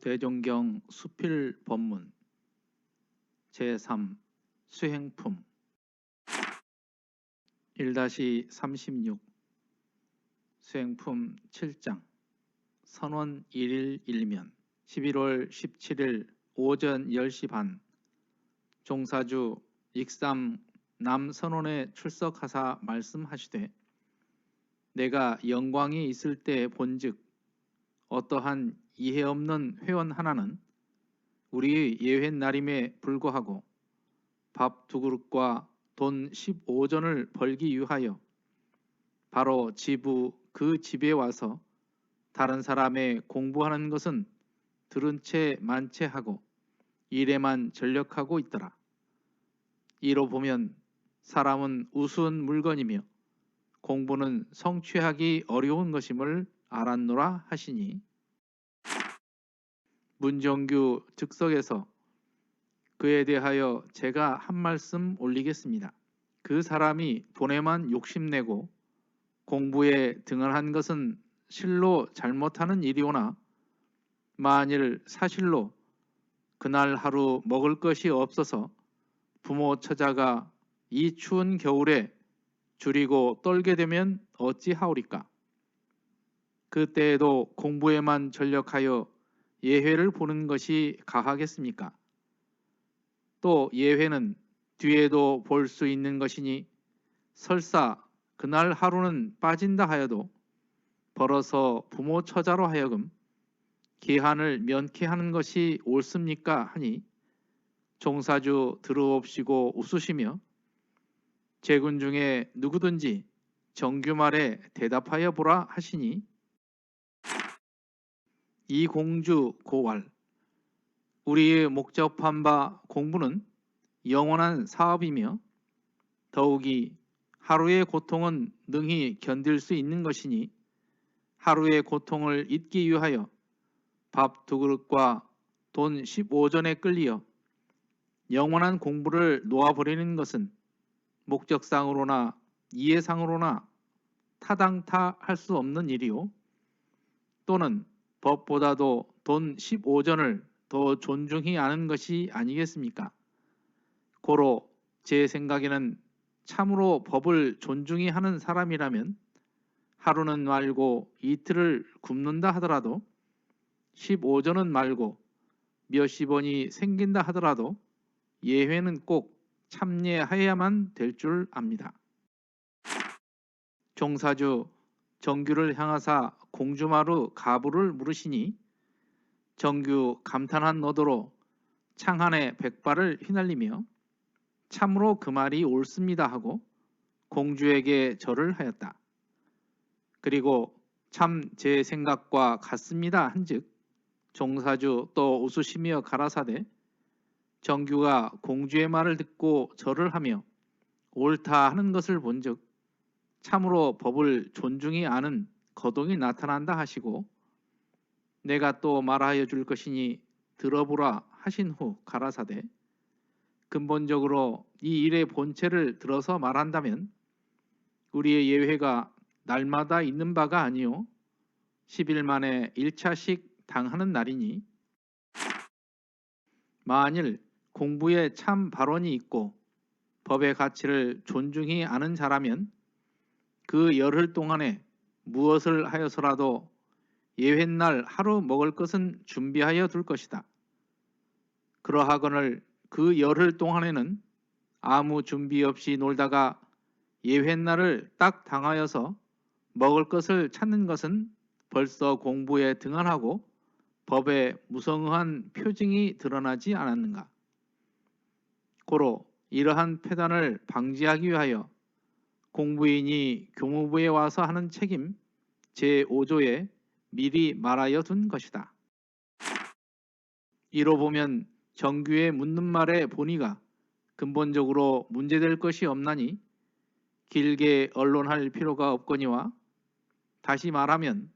대종경 수필 법문 제3 수행품 1-36 수행품 7장 선원 1일 1면 11월 17일 오전 10시 반 종사주 익삼 남선원에 출석하사 말씀하시되 내가 영광이 있을 때 본즉 어떠한 이해 없는 회원 하나는 우리의 예회날임에 불구하고 밥 2그릇과 돈 15전을 벌기 위하여 바로 지부 그 집에 와서 다른 사람의 공부하는 것은 들은 채 만체하고 일에만 전력하고 있더라. 이로 보면 사람은 우스운 물건이며 공부는 성취하기 어려운 것임을 알았노라 하시니 문정규 즉석에서 그에 대하여 제가 한 말씀 올리겠습니다. 그 사람이 돈에만 욕심내고 공부에 등한한 것은 실로 잘못하는 일이오나 만일 사실로 그날 하루 먹을 것이 없어서 부모 처자가 이 추운 겨울에 줄이고 떨게 되면 어찌하오리까? 그때에도 공부에만 전력하여 예회를 보는 것이 가하겠습니까? 또 예회는 뒤에도 볼 수 있는 것이니 설사 그날 하루는 빠진다 하여도 벌어서 부모 처자로 하여금 기한을 면케하는 것이 옳습니까? 하니 종사주 들어옵시고 웃으시며 제군 중에 누구든지 정규 말에 대답하여 보라 하시니 이 공주 고왈 우리의 목적한 바 공부는 영원한 사업이며 더욱이 하루의 고통은 능히 견딜 수 있는 것이니 하루의 고통을 잊기 위하여 밥 2그릇과 돈 15전에 끌리어 영원한 공부를 놓아버리는 것은 목적상으로나 이해상으로나 타당타할 수 없는 일이요 또는 법보다도 돈 15전을 더 존중히 아는 것이 아니겠습니까? 고로 제 생각에는 참으로 법을 존중히 하는 사람이라면 하루는 말고 이틀을 굶는다 하더라도 15전은 말고 몇십 원이 생긴다 하더라도 예회는 꼭 참여해야만 될 줄 압니다. 종사주 정규를 향하사 공주마루 가부를 물으시니 정규 감탄한 너더로 창한에 백발을 휘날리며 참으로 그 말이 옳습니다 하고 공주에게 절을 하였다. 그리고 참 제 생각과 같습니다 한즉 종사주 또 웃으시며 가라사대 정규가 공주의 말을 듣고 절을 하며 옳다 하는 것을 본즉 참으로 법을 존중히 아는 거동이 나타난다 하시고 내가 또 말하여 줄 것이니 들어보라 하신 후 가라사대 근본적으로 이 일의 본체를 들어서 말한다면 우리의 예회가 날마다 있는 바가 아니요 10일 만에 1차씩 당하는 날이니 만일 공부에 참 발언이 있고 법의 가치를 존중히 아는 자라면 그 열흘 동안에 무엇을 하여서라도 예회날 하루 먹을 것은 준비하여 둘 것이다. 그러하거늘 그 열흘 동안에는 아무 준비 없이 놀다가 예회날을 딱 당하여서 먹을 것을 찾는 것은 벌써 공부에 등한하고 법에 무성한 표징이 드러나지 않았는가. 고로 이러한 폐단을 방지하기 위하여 공부인이 교무부에 와서 하는 책임 제5조에 미리 말하여 둔 것이다. 이로 보면 정규의 묻는 말의 본의가 근본적으로 문제될 것이 없나니 길게 언론할 필요가 없거니와 다시 말하면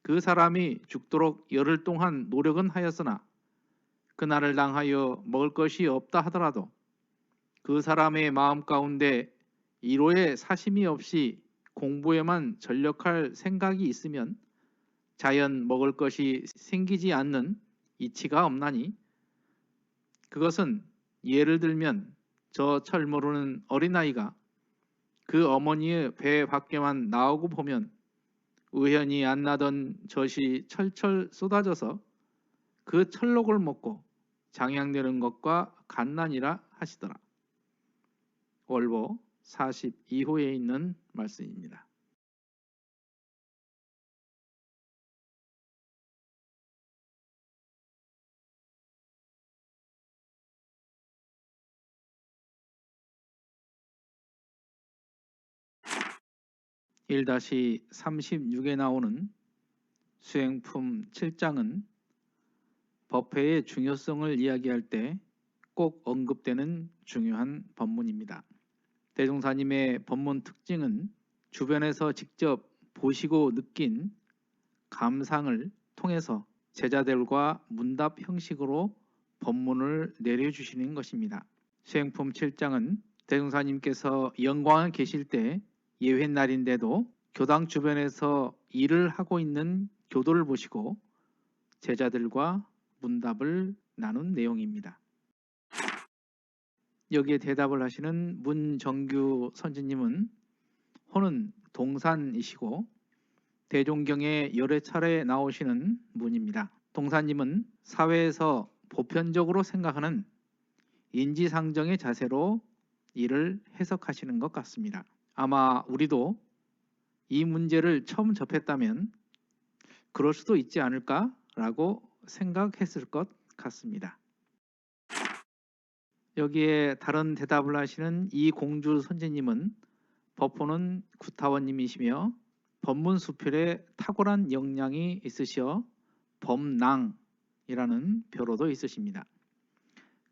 그 사람이 죽도록 열흘 동안 노력은 하였으나 그날을 당하여 먹을 것이 없다 하더라도 그 사람의 마음 가운데 이로의 사심이 없이 공부에만 전력할 생각이 있으면 자연 먹을 것이 생기지 않는 이치가 없나니 그것은 예를 들면 저 철 모르는 어린아이가 그 어머니의 배 밖에만 나오고 보면 의연히 안 나던 젖이 철철 쏟아져서 그 철록을 먹고 장양되는 것과 같나니라 하시더라. 월보 42호에 있는 말씀입니다. (1-36에) 나오는 수행품 7장은 법회의 중요성을 이야기할 때 꼭 언급되는 중요한 법문입니다. 대종사님의 법문 특징은 주변에서 직접 보시고 느낀 감상을 통해서 제자들과 문답 형식으로 법문을 내려주시는 것입니다. 수행품 7장은 대종사님께서 영광에 계실 때 예회날인데도 교당 주변에서 일을 하고 있는 교도를 보시고 제자들과 문답을 나눈 내용입니다. 여기에 대답을 하시는 문정규 선지님은 호는 동산이시고 대종경에 여러 차례 나오시는 분입니다. 동산님은 사회에서 보편적으로 생각하는 인지상정의 자세로 이를 해석하시는 것 같습니다. 아마 우리도 이 문제를 처음 접했다면 그럴 수도 있지 않을까라고 생각했을 것 같습니다. 여기에 다른 대답을 하시는 이공주 선지님은 법호는 구타원님이시며 법문수필에 탁월한 역량이 있으시어 법낭이라는 벼로도 있으십니다.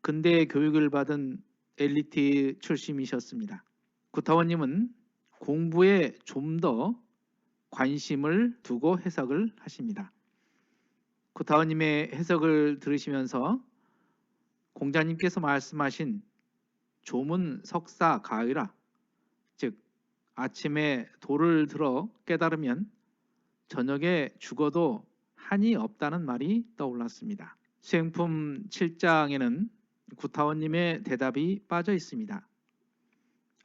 근대 교육을 받은 엘리트 출신이셨습니다. 구타원님은 공부에 좀 더 관심을 두고 해석을 하십니다. 구타원님의 해석을 들으시면서 공자님께서 말씀하신 조문 석사 가의라, 즉 아침에 도를 들어 깨달으면 저녁에 죽어도 한이 없다는 말이 떠올랐습니다. 수행품 7장에는 구타원님의 대답이 빠져 있습니다.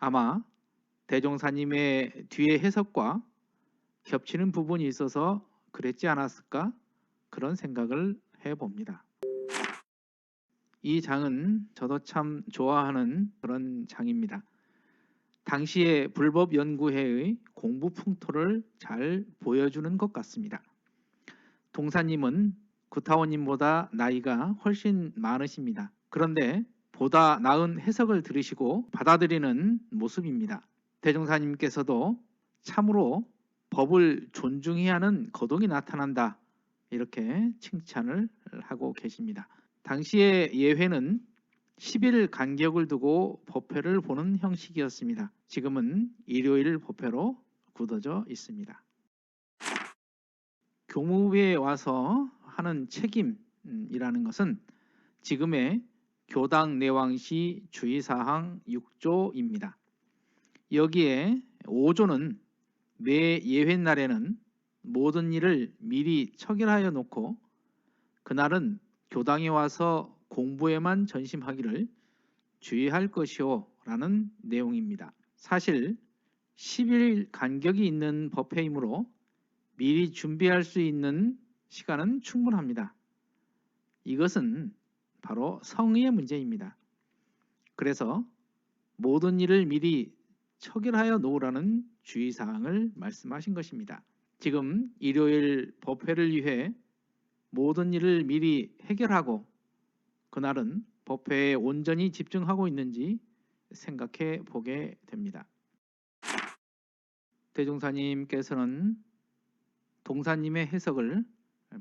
아마 대종사님의 뒤에 해석과 겹치는 부분이 있어서 그랬지 않았을까 그런 생각을 해봅니다. 이 장은 저도 참 좋아하는 그런 장입니다. 당시의 불법연구회의 공부 풍토를 잘 보여주는 것 같습니다. 동사님은 구타원님보다 나이가 훨씬 많으십니다. 그런데 보다 나은 해석을 들으시고 받아들이는 모습입니다. 대종사님께서도 참으로 법을 존중해야 하는 거동이 나타난다, 이렇게 칭찬을 하고 계십니다. 당시의 예회는 10일 간격을 두고 법회를 보는 형식이었습니다. 지금은 일요일 법회로 굳어져 있습니다. 교무부에 와서 하는 책임이라는 것은 지금의 교당 내왕시 주의사항 6조입니다. 여기에 5조는 매 예회날에는 모든 일을 미리 처결하여 놓고 그날은 교당에 와서 공부에만 전심하기를 주의할 것이오 라는 내용입니다. 사실 10일 간격이 있는 법회이므로 미리 준비할 수 있는 시간은 충분합니다. 이것은 바로 성의의 문제입니다. 그래서 모든 일을 미리 처결하여 놓으라는 주의사항을 말씀하신 것입니다. 지금 일요일 법회를 위해 모든 일을 미리 해결하고 그날은 법회에 온전히 집중하고 있는지 생각해 보게 됩니다. 대종사님께서는 동사님의 해석을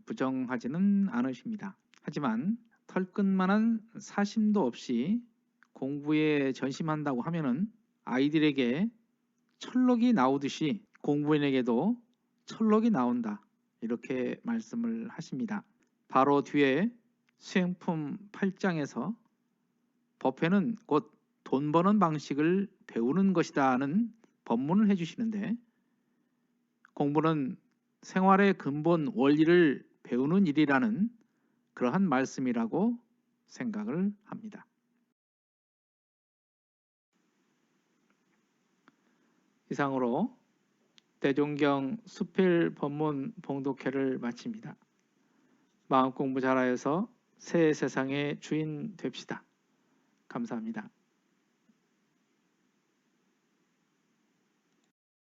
부정하지는 않으십니다. 하지만 털끝만한 사심도 없이 공부에 전심한다고 하면은 아이들에게 철록이 나오듯이 공부인에게도 철록이 나온다, 이렇게 말씀을 하십니다. 바로 뒤에 수행품 8장에서 법회는 곧 돈 버는 방식을 배우는 것이다는 법문을 해주시는데, 공부는 생활의 근본 원리를 배우는 일이라는 그러한 말씀이라고 생각을 합니다. 이상으로 대종경 수필 법문 봉독회를 마칩니다. 마음공부 잘하여서 새 세상의 주인 됩시다. 감사합니다.